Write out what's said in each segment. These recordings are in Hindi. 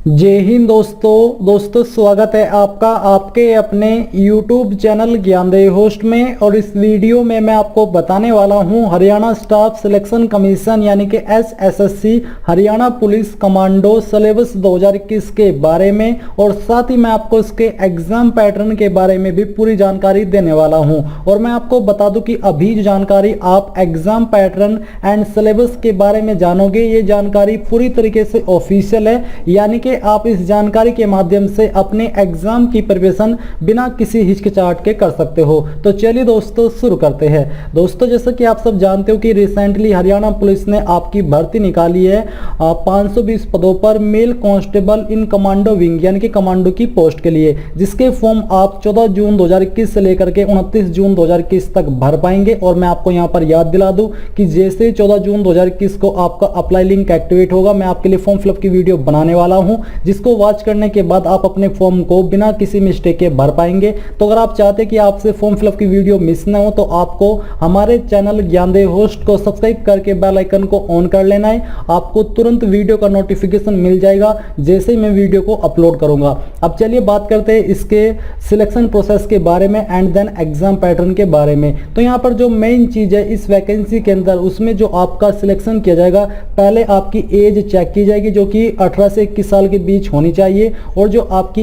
जय हिंद दोस्तों स्वागत है आपका आपके अपने YouTube चैनल ज्ञानदेव होस्ट में। और इस वीडियो में मैं आपको बताने वाला हूं हरियाणा स्टाफ सिलेक्शन कमीशन यानी कि SSC Haryana police commando syllabus 2021 के बारे में, और साथ ही मैं आपको इसके एग्जाम पैटर्न के बारे में भी पूरी जानकारी देने वाला हूं। और मैं आपको बता दूं कि अभी जो जानकारी आप एग्जाम पैटर्न एंड सिलेबस के बारे में जानोगे, ये जानकारी पूरी तरीके से ऑफिशियल है, यानी कि आप इस जानकारी के माध्यम से अपने एग्जाम की प्रिपरेशन बिना किसी हिचकिचाहट के कर सकते हो। तो चलिए दोस्तों शुरू करते हैं। दोस्तों जैसा कि आप सब जानते हो कि रिसेंटली हरियाणा पुलिस ने आपकी भर्ती निकाली है 520 पदों पर मेल कांस्टेबल इन कमांडो विंग यानी कि कमांडो की पोस्ट के लिए, जिसके फॉर्म आप 14 जून 2021 से लेकर के 29 जून 2021 तक भर पाएंगे। और मैं आपको यहाँ पर याद दिला दूं कि जैसे 14 जून 2021 को आपका अप्लाई लिंक एक्टिवेट होगा, मैं आपके लिए फॉर्म फिलअप की वीडियो बनाने वाला हूं, जिसको वॉच करने के बाद आप अपने फॉर्म को बिना किसी मिस्टेक के भर पाएंगे। तो अगर आप चाहते हैं कि आपसे फॉर्म फिलअप की वीडियो मिस ना हो, तो आपको हमारे चैनल ज्ञानदेव होस्ट को सब्सक्राइब करके बेल आइकन को ऑन कर लेना है। आपको तुरंत वीडियो का नोटिफिकेशन मिल जाएगा जैसे ही मैं वीडियो को अपलोड करूंगा। अब चलिए बात करते हैं इसके सिलेक्शन प्रोसेस के बारे में एंड देन एग्जाम पैटर्न के बारे में। तो यहाँ पर जो मेन चीज है इस वैकेंसी के अंदर, उसमें जो आपका सिलेक्शन किया जाएगा, पहले आपकी एज चेक की जाएगी जो कि 18 से 21 साल के बीच होनी चाहिए। और जो आपकी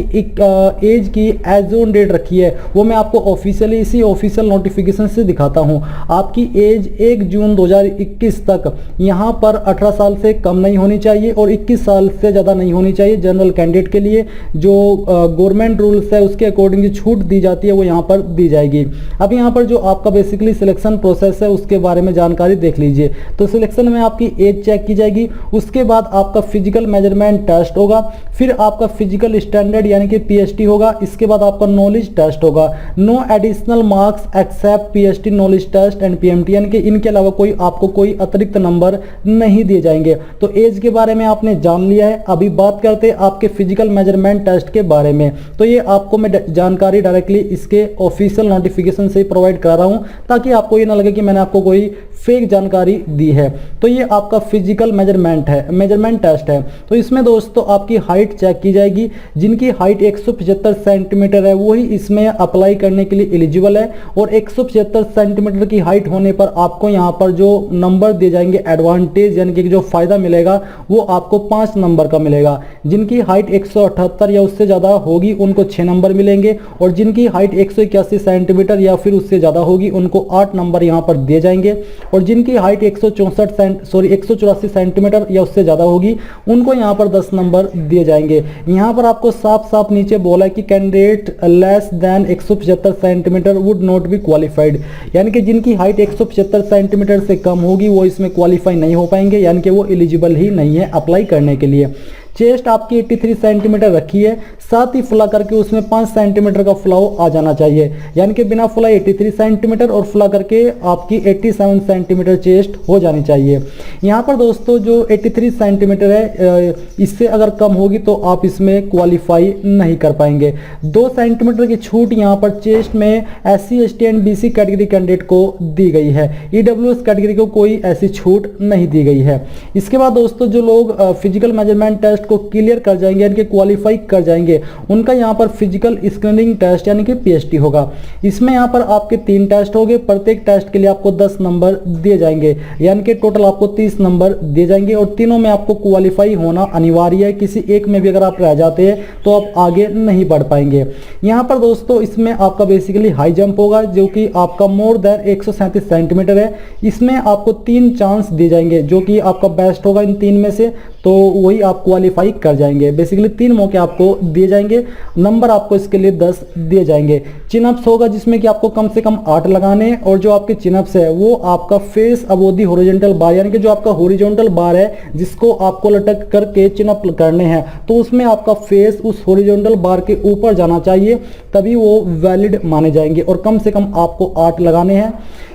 एज की एज ऑन डेट रखी है वो मैं आपको ऑफिशियली इसी ऑफिशियल नोटिफिकेशन से दिखाता हूं। आपकी एज 1 जून 2021 तक यहाँ पर 18 साल से कम नहीं होनी चाहिए और 21 साल से ज़्यादा नहीं होनी चाहिए। जनरल कैंडिडेट के लिए जो गवर्नमेंट रूल्स है उसके अकॉर्डिंग जो छूट दी जाती है वो यहाँ पर दी जाएगी। अब यहाँ पर जो आपका बेसिकली सिलेक्शन प्रोसेस है उसके बारे में जानकारी देख लीजिए। तो सिलेक्शन में आपकी एज चेक की जाएगी, उसके बाद आपका फिजिकल मेजरमेंट टेस्ट होगा, फिर आपका फिजिकल स्टैंडर्ड यानी कि PST होगा, इसके बाद आपका नॉलेज टेस्ट होगा। No additional marks except PST knowledge test and PMT, यानी कि इनके अलावा आपको कोई अतिरिक्त नंबर नहीं दिए जाएंगे। तो एज के बारे में आपने जान लिया है। अभी बात करते हैं आपके फिजिकल मेजरमेंट टेस्ट के बारे में। तो ये आपको मैं जानकारी डायरेक्टली इसके ऑफिशियल नोटिफिकेशन से प्रोवाइड कर रहा हूं, ताकि आपको ये ना लगे कि मैंने आपको कोई फेक जानकारी दी है। तो ये आपका फिजिकल मेजरमेंट टेस्ट है। तो इसमें दोस्तों आपकी हाइट चेक की जाएगी। जिनकी हाइट 175 सेंटीमीटर है वही इसमें अप्लाई करने के लिए एलिजिबल है। और 175 सेंटीमीटर की हाइट होने पर आपको यहाँ पर जो नंबर दिए जाएंगे एडवांटेज, यानी कि जो फायदा मिलेगा वो आपको 5 नंबर का मिलेगा। जिनकी हाइट 178 या उससे ज़्यादा होगी उनको 6 नंबर मिलेंगे, और जिनकी हाइट 181 सेंटीमीटर या फिर उससे ज़्यादा होगी उनको 8 नंबर यहाँ पर दिए जाएंगे। और जिनकी हाइट 184 सेंटीमीटर या उससे ज़्यादा होगी उनको यहाँ पर 10 नंबर दिए जाएंगे। यहाँ पर आपको साफ साफ नीचे बोला है कि candidate less than 175 centimetre would not be qualified, यानी कि जिनकी हाइट 175 सेंटीमीटर से कम होगी वो इसमें क्वालिफाई नहीं हो पाएंगे, यानी कि वो एलिजिबल ही नहीं है अप्लाई करने के लिए। चेस्ट आपकी 83 सेंटीमीटर रखी है, साथ ही फुला करके उसमें 5 सेंटीमीटर का फुलाव आ जाना चाहिए, यानी कि बिना फुला 83 सेंटीमीटर और फुला करके आपकी 87 सेंटीमीटर चेस्ट हो जानी चाहिए। यहाँ पर दोस्तों जो 83 सेंटीमीटर है इससे अगर कम होगी तो आप इसमें क्वालिफाई नहीं कर पाएंगे। 2 सेंटीमीटर की छूट यहाँ पर चेस्ट में SC ST and BC category candidate को दी गई है। EWS कैटेगरी को कोई ऐसी छूट नहीं दी गई है। इसके बाद दोस्तों जो लोग फिजिकल मेजरमेंट टेस्ट को क्लियर कर जाएंगे यानी कि क्वालिफाई कर जाएंगे, उनका यहाँ पर फिजिकल स्क्रीनिंग टेस्ट यानी कि PST होगा। इसमें यहाँ पर आपके 3 टेस्ट होंगे, प्रत्येक टेस्ट के लिए आपको 10 नंबर दिए जाएंगे, यानी कि टोटल आपको 30 नंबर दिए जाएंगे। और तीनों में आपको क्वालिफाई होना अनिवार्य है, किसी एक में भी अगर आप रह जाते हैं तो आप आगे नहीं बढ़ पाएंगे। यहाँ पर दोस्तों इसमें आपका बेसिकली हाई जंप होगा जो कि आपका मोर देन 137 सेंटीमीटर है। इसमें आपको 3 चांस दिए जाएंगे जो कि आपका बेस्ट होगा इन 3 में से, तो वही आप क्वालिफाई कर जाएंगे। बेसिकली 3 मौके आपको दिए जाएंगे, नंबर आपको इसके लिए 10 दिए जाएंगे। चिनअप्स होगा जिसमें कि आपको कम से कम 8 लगाने हैं, और जो आपके चिनअप्स है वो आपका फेस अबोव दी हॉरिजॉन्टल बार, यानी कि जो आपका हॉरिजॉन्टल बार है जिसको आपको लटक करके चिनअप करने हैं, तो उसमें आपका फेस उस हॉरिजॉन्टल बार के ऊपर जाना चाहिए, तभी वो वैलिड माने जाएंगे। और कम से कम आपको 8 लगाने हैं,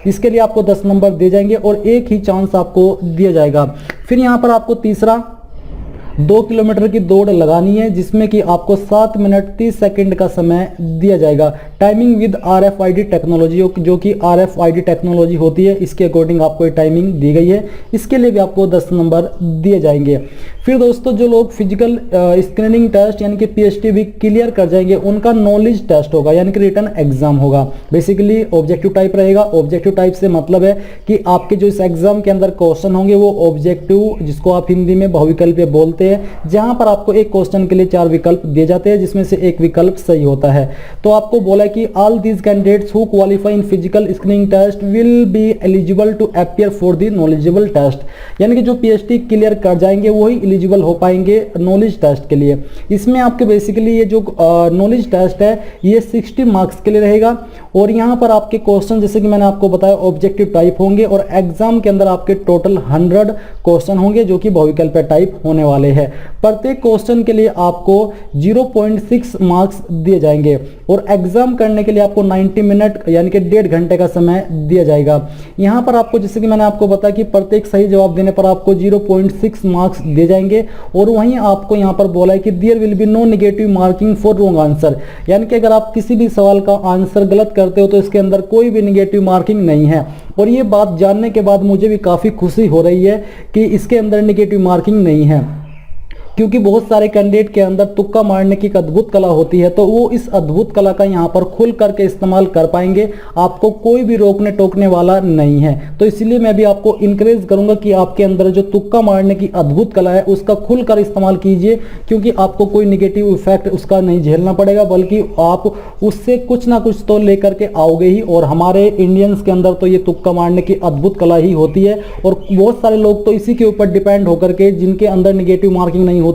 इसके लिए आपको 10 नंबर दिए जाएंगे और एक ही चांस आपको दिया जाएगा। फिर यहाँ पर आपको तीसरा 2 किलोमीटर की दौड़ लगानी है जिसमें कि आपको 7 मिनट 30 सेकंड का समय दिया जाएगा। टाइमिंग विद RFID टेक्नोलॉजी, जो कि RFID टेक्नोलॉजी होती है, इसके अकॉर्डिंग आपको ये टाइमिंग दी गई है। इसके लिए भी आपको 10 नंबर दिए जाएंगे। फिर दोस्तों जो लोग फिजिकल स्क्रीनिंग टेस्ट यानी कि पीएचटी भी क्लियर कर जाएंगे, उनका नॉलेज टेस्ट होगा यानी कि रिटन एग्जाम होगा। बेसिकली ऑब्जेक्टिव टाइप रहेगा। ऑब्जेक्टिव टाइप से मतलब है कि आपके जो इस एग्जाम के अंदर क्वेश्चन होंगे वो ऑब्जेक्टिव, जिसको आप हिंदी में बहुविकल्पीय बोलते हैं, जहां पर आपको एक क्वेश्चन के लिए 4 विकल्प दिए जाते हैं जिसमें से एक विकल्प सही होता है। तो आपको बोला है कि all these candidates who qualify in physical screening test will be eligible to appear for the knowledgeable test, यानी कि जो पीएचडी क्लियर कर जाएंगे वही एलिजिबल हो पाएंगे नॉलेज टेस्ट के लिए। इसमें आपके बेसिकली ये जो नॉलेज टेस्ट है ये 60 मार्क्स के लिए रहेगा और यहाँ पर आपके क्वेश्चन जैसे कि मैंने आपको बताया ऑब्जेक्टिव टाइप होंगे और एग्जाम के अंदर आपके टोटल 100 क्वेश्चन होंगे जो कि बहुविकल्पीय टाइप होने वाले हैं। प्रत्येक क्वेश्चन के लिए आपको 0.6 मार्क्स दिए जाएंगे और एग्जाम करने के लिए आपको 90 मिनट यानी कि 1.5 घंटे का समय दिया जाएगा। यहाँ पर आपको जैसे कि मैंने आपको बताया कि प्रत्येक सही जवाब देने पर आपको 0.6 मार्क्स दिए जाएंगे और वहीं आपको यहाँ पर बोला है कि there will be no negative marking for wrong answer, यानी कि अगर आप किसी भी सवाल का आंसर गलत करते हो तो इसके अंदर कोई भी नेगेटिव मार्किंग नहीं है। और ये बात जानने के बाद मुझे भी काफ़ी खुशी हो रही है कि इसके अंदर नेगेटिव मार्किंग नहीं है, क्योंकि बहुत सारे कैंडिडेट के अंदर तुक्का मारने की एक अद्भुत कला होती है, तो वो इस अद्भुत कला का यहाँ पर खुल करके इस्तेमाल कर पाएंगे। आपको कोई भी रोकने टोकने वाला नहीं है। तो इसलिए मैं भी आपको इंकरेज करूंगा कि आपके अंदर जो तुक्का मारने की अद्भुत कला है उसका खुलकर इस्तेमाल कीजिए, क्योंकि आपको कोई निगेटिव इफेक्ट उसका नहीं झेलना पड़ेगा, बल्कि आप उससे कुछ ना कुछ तो लेकर के आओगे ही। और हमारे इंडियंस के अंदर तो ये तुक्का मारने की अद्भुत कला ही होती है और बहुत सारे लोग तो इसी के ऊपर डिपेंड होकर के, जिनके अंदर निगेटिव मार्किंग नहीं होती,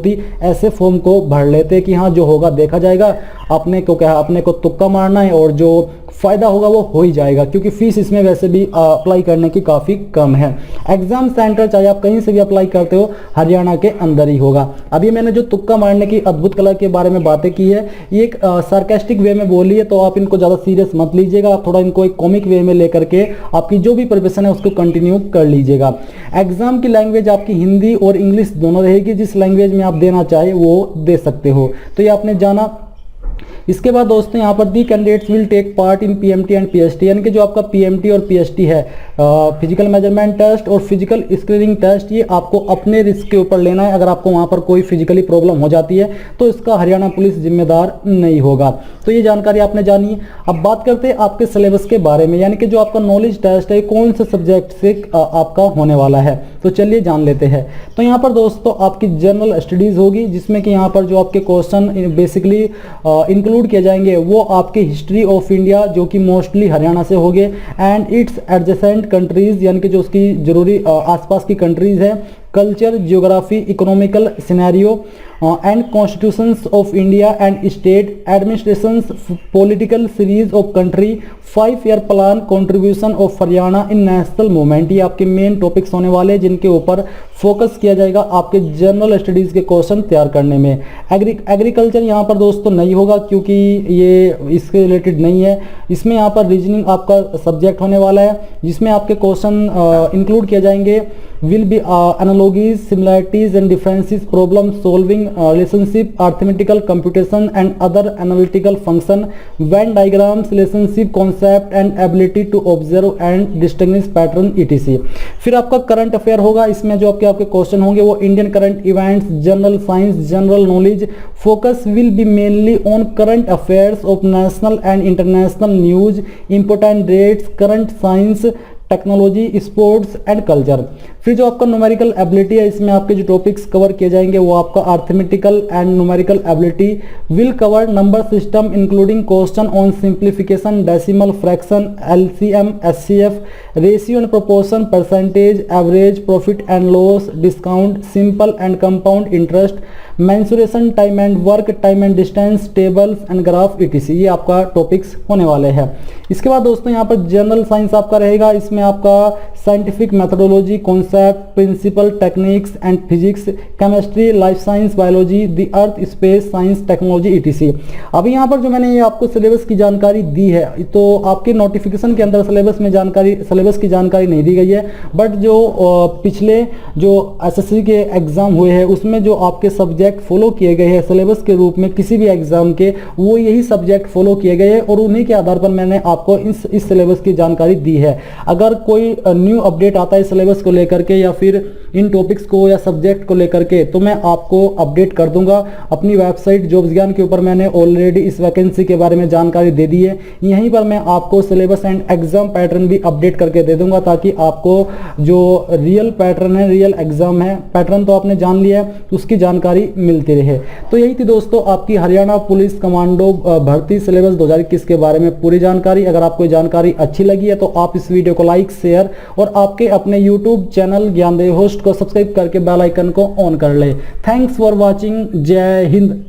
ऐसे फॉर्म को भर लेते कि हाँ जो होगा देखा जाएगा, अपने को क्या, अपने को तुक्का मारना है और जो फायदा होगा वो हो ही जाएगा, क्योंकि फीस इसमें वैसे भी अप्लाई करने की काफ़ी कम है। एग्जाम सेंटर चाहे आप कहीं से भी अप्लाई करते हो हरियाणा के अंदर ही होगा। अभी मैंने जो तुक्का मारने की अद्भुत कला के बारे में बातें की है ये एक सार्केस्टिक वे में बोली है, तो आप इनको ज़्यादा सीरियस मत लीजिएगा, आप थोड़ा इनको एक कॉमिक वे में लेकर के आपकी जो भी प्रिपरेशन है उसको कंटिन्यू कर लीजिएगा। एग्जाम की लैंग्वेज आपकी हिंदी और इंग्लिश दोनों रहेगी, जिस लैंग्वेज में आप देना चाहे वो दे सकते हो। तो ये आपने जाना। इसके बाद दोस्तों यहाँ पर the candidates will take part in PMT and PHT, यानी कि जो आपका पीएमटी और पीएचटी है, फिजिकल मेजरमेंट टेस्ट और फिजिकल स्क्रीनिंग टेस्ट, ये आपको अपने रिस्क के ऊपर लेना है। अगर आपको वहाँ पर कोई फिजिकली प्रॉब्लम हो जाती है तो इसका हरियाणा पुलिस जिम्मेदार नहीं होगा। तो ये जानकारी आपने जानी। अब बात करते हैं आपके सिलेबस के बारे में, यानी कि जो आपका नॉलेज टेस्ट है कौन से सब्जेक्ट से आपका होने वाला है, तो चलिए जान लेते हैं। तो यहाँ पर दोस्तों आपकी जनरल स्टडीज होगी, जिसमें कि यहाँ पर जो आपके क्वेश्चन बेसिकली इंक्लूड किए जाएंगे वो आपके हिस्ट्री ऑफ इंडिया, जो कि मोस्टली हरियाणा से होंगे, एंड इट्स एडजेसेंट कंट्रीज, यानी कि जो उसकी जरूरी आसपास की कंट्रीज है, culture, geography, economical scenario and constitutions of India and state administrations, political series of country, 5 year plan, contribution of Haryana in national movement. ये आपके मेन टॉपिक्स होने वाले हैं जिनके ऊपर फोकस किया जाएगा आपके जनरल स्टडीज के क्वेश्चन तैयार करने में। एग्रीकल्चर यहाँ पर दोस्तों नहीं होगा, क्योंकि ये इसके रिलेटेड नहीं है। इसमें यहाँ पर रीजनिंग आपका सब्जेक्ट होने वाला है, जिसमें आपके क्वेश्चन इंक्लूड किए जाएंगे will be analogies, similarities and differences, problem solving, relationship, arithmetical computation and other analytical function, Venn diagrams, relationship concept and ability to observe and distinguish pattern etc। फिर आपका करंट अफेयर होगा। इसमें जो आपके क्वेश्चन होंगे वो Indian current events, general science, general knowledge. Focus will be mainly on current affairs of national and international news, important dates, current science, technology, sports and culture. फिर जो आपका न्यूमेरिकल एबिलिटी है, इसमें आपके जो टॉपिक्स कवर किए जाएंगे वो आपका arithmetical and numerical ability will cover number system including question on simplification, decimal fraction, LCM, HCF, ratio and proportion, percentage, average, profit and loss, discount, simple and compound interest, mensuration, time and work, time and distance, tables and graph etc. ये आपका टॉपिक्स होने वाले हैं। इसके बाद दोस्तों यहाँ पर जनरल साइंस आपका रहेगा। इसमें आपका scientific methodology, concept, principle, techniques and physics, chemistry, life science, biology, the earth, space science, technology ETC. अभी यहाँ पर जो मैंने ये आपको सिलेबस की जानकारी दी है, तो आपके नोटिफिकेशन के अंदर सिलेबस की जानकारी नहीं दी गई है, बट जो पिछले जो एसएससी के एग्जाम हुए हैं उसमें जो आपके सब्जेक्ट सब्जेक्ट फॉलो किए गए हैं सिलेबस के रूप में किसी भी एग्जाम के, वो यही सब्जेक्ट फॉलो किए गए हैं और उन्हीं के आधार पर मैंने आपको इस सिलेबस की जानकारी दी है। अगर कोई न्यू अपडेट आता है सिलेबस को लेकर के या फिर इन टॉपिक्स को या सब्जेक्ट को लेकर के, तो मैं आपको अपडेट कर दूंगा। अपनी वेबसाइट जॉब्स ज्ञान के ऊपर मैंने ऑलरेडी इस वैकेंसी के बारे में जानकारी दे दी है। यहीं पर मैं आपको सिलेबस एंड एग्जाम पैटर्न भी अपडेट करके दे दूंगा, ताकि आपको जो रियल पैटर्न है, रियल एग्जाम है, पैटर्न तो आपने जान लिया है, उसकी जानकारी मिलती रहे। तो यही थी दोस्तों आपकी हरियाणा पुलिस कमांडो भर्ती सिलेबस 2021 के बारे में पूरी जानकारी। अगर आपको जानकारी अच्छी लगी है तो आप इस वीडियो को लाइक, शेयर और आपके अपने यूट्यूब चैनल ज्ञानदेव होस्ट को सब्सक्राइब करके बेल आइकन को ऑन कर ले। Thanks for watching. जय हिंद।